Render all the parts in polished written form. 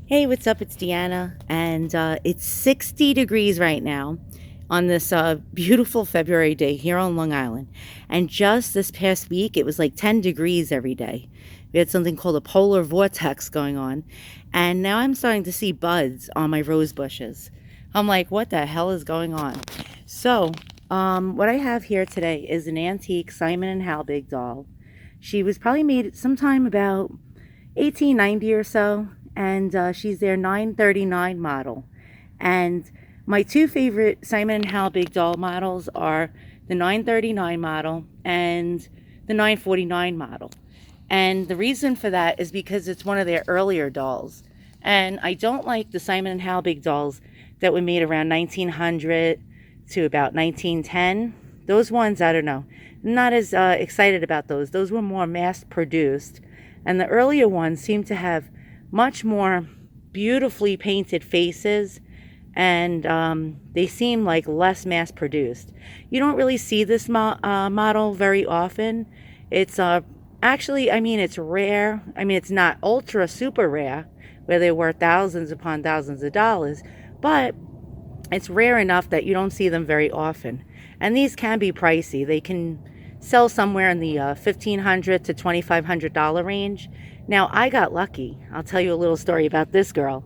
Hey, what's up? It's Deanna, and it's 60 degrees right now on this beautiful February day here on Long Island. And just this past week, it was like 10 degrees every day. We had something called a polar vortex going on, and now I'm starting to see buds on my rose bushes. I'm like, what the hell is going on? So, what I have here today is an antique Simon and Halbig doll. She was probably made sometime about 1890 or so, and she's their 939 model. And my two favorite Simon & Halbig doll models are the 939 model and the 949 model. And the reason for that is because it's one of their earlier dolls. And I don't like the Simon & Halbig dolls that were made around 1900 to about 1910. Those ones, I don't know. I'm not as excited about those. Those were more mass produced. And the earlier ones seem to have much more beautifully painted faces, and they seem like less mass produced. You don't really see this model very often. It's actually, I mean, it's rare. I mean, it's not ultra super rare where they're worth thousands upon thousands of dollars, but it's rare enough that you don't see them very often. And these can be pricey. They can sell somewhere in the $1,500 to $2,500 range. Now, I got lucky. I'll tell you a little story about this girl.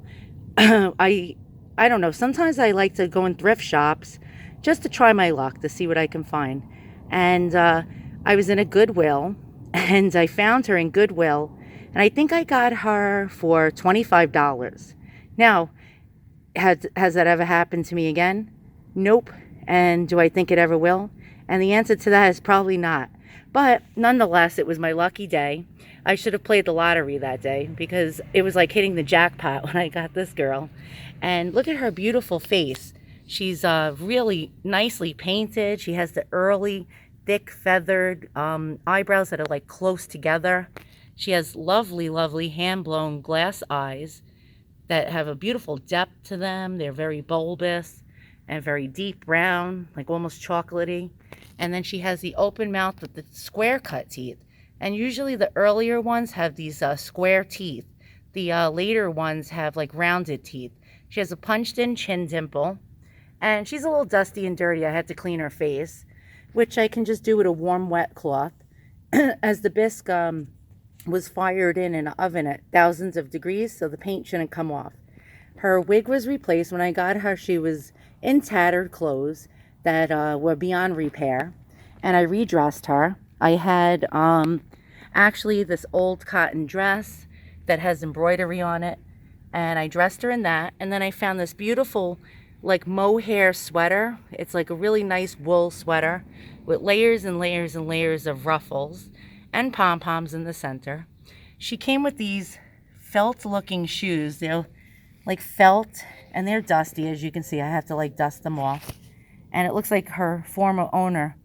I don't know. Sometimes I like to go in thrift shops just to try my luck to see what I can find. And I was in a Goodwill, and I found her in Goodwill, and I think I got her for $25. Now, has that ever happened to me again? Nope. And do I think it ever will? And the answer to that is probably not. But nonetheless, it was my lucky day. I should have played the lottery that day because it was like hitting the jackpot when I got this girl. And look at her beautiful face. She's really nicely painted. She has the early, thick, feathered eyebrows that are like close together. She has lovely, lovely hand-blown glass eyes that have a beautiful depth to them. They're very bulbous and very deep brown, like almost chocolatey. And then she has the open mouth with the square cut teeth. And usually the earlier ones have these square teeth. The later ones have like rounded teeth. She has a punched in chin dimple. And she's a little dusty and dirty. I had to clean her face, which I can just do with a warm, wet cloth. As the bisque was fired in an oven at thousands of degrees, so the paint shouldn't come off. Her wig was replaced. When I got her, she was in tattered clothes that were beyond repair, and I redressed her. I had actually this old cotton dress that has embroidery on it, and I dressed her in that. And then I found this beautiful like mohair sweater. It's like a really nice wool sweater with layers and layers and layers of ruffles and pom-poms in the center. She came with these felt looking shoes. They're like felt, and they're dusty, as you can see. I have to like dust them off. And it looks like her former owner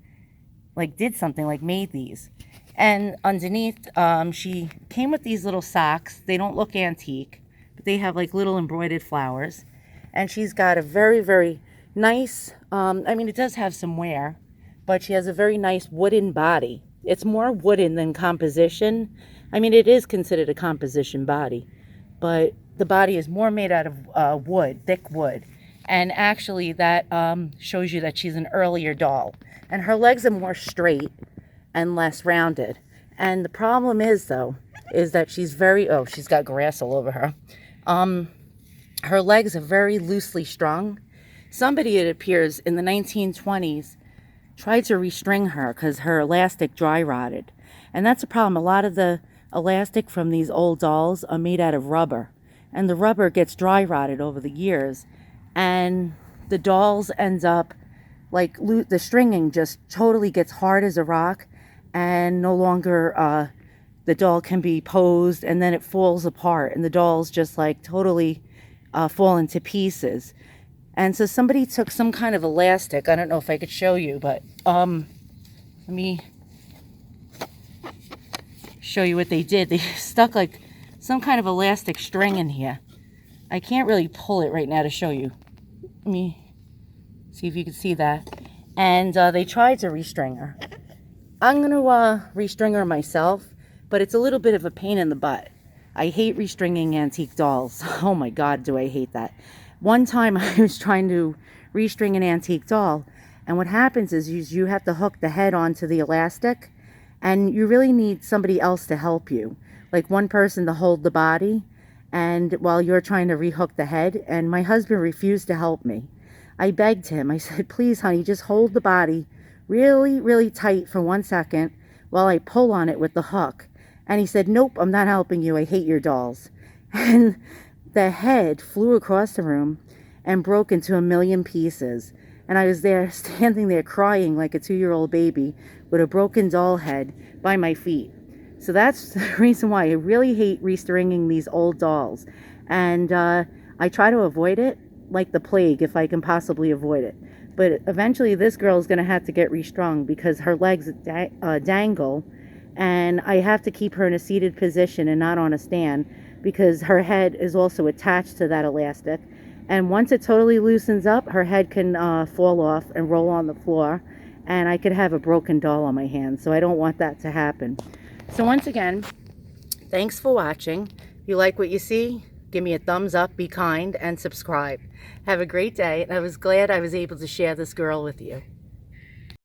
like did something, like made these. And underneath, she came with these little socks. They don't look antique, but they have like little embroidered flowers. And she's got a very, very nice, I mean, it does have some wear, but she has a very nice wooden body. It's more wooden than composition. I mean, it is considered a composition body, but the body is more made out of wood, thick wood. And actually that shows you that she's an earlier doll. And her legs are more straight and less rounded. And the problem is, though, is that she's very, oh, she's got grass all over her. Her legs are very loosely strung. Somebody, it appears, in the 1920s tried to restring her because her elastic dry rotted. And that's a problem. A lot of the elastic from these old dolls are made out of rubber. And the rubber gets dry rotted over the years. And the dolls ends up like the stringing just totally gets hard as a rock, and no longer the doll can be posed, and then it falls apart, and the dolls just like totally fall into pieces. And so somebody took some kind of elastic. I don't know if I could show you, but let me show you what they did. They stuck like some kind of elastic string in here. I can't really pull it right now to show you. Let me see if you can see that. And they tried to restring her. I'm going to restring her myself, but it's a little bit of a pain in the butt. I hate restringing antique dolls. Oh my God, do I hate that. One time I was trying to restring an antique doll, and what happens is you have to hook the head onto the elastic, and you really need somebody else to help you, like one person to hold the body, and while you're trying to rehook the head. And my husband refused to help me. I begged him. I said, please, honey, just hold the body really, really tight for 1 second while I pull on it with the hook. And he said, nope, I'm not helping you. I hate your dolls. And the head flew across the room and broke into a million pieces. And I was there, standing there crying like a 2-year-old baby with a broken doll head by my feet. So that's the reason why I really hate restringing these old dolls. And I try to avoid it like the plague if I can possibly avoid it. But eventually this girl is going to have to get restrung because her legs dangle, and I have to keep her in a seated position and not on a stand because her head is also attached to that elastic. And once it totally loosens up, her head can fall off and roll on the floor, and I could have a broken doll on my hands. So I don't want that to happen. So once again, thanks for watching. If you like what you see, give me a thumbs up, be kind, and subscribe. Have a great day. I was glad I was able to share this girl with you.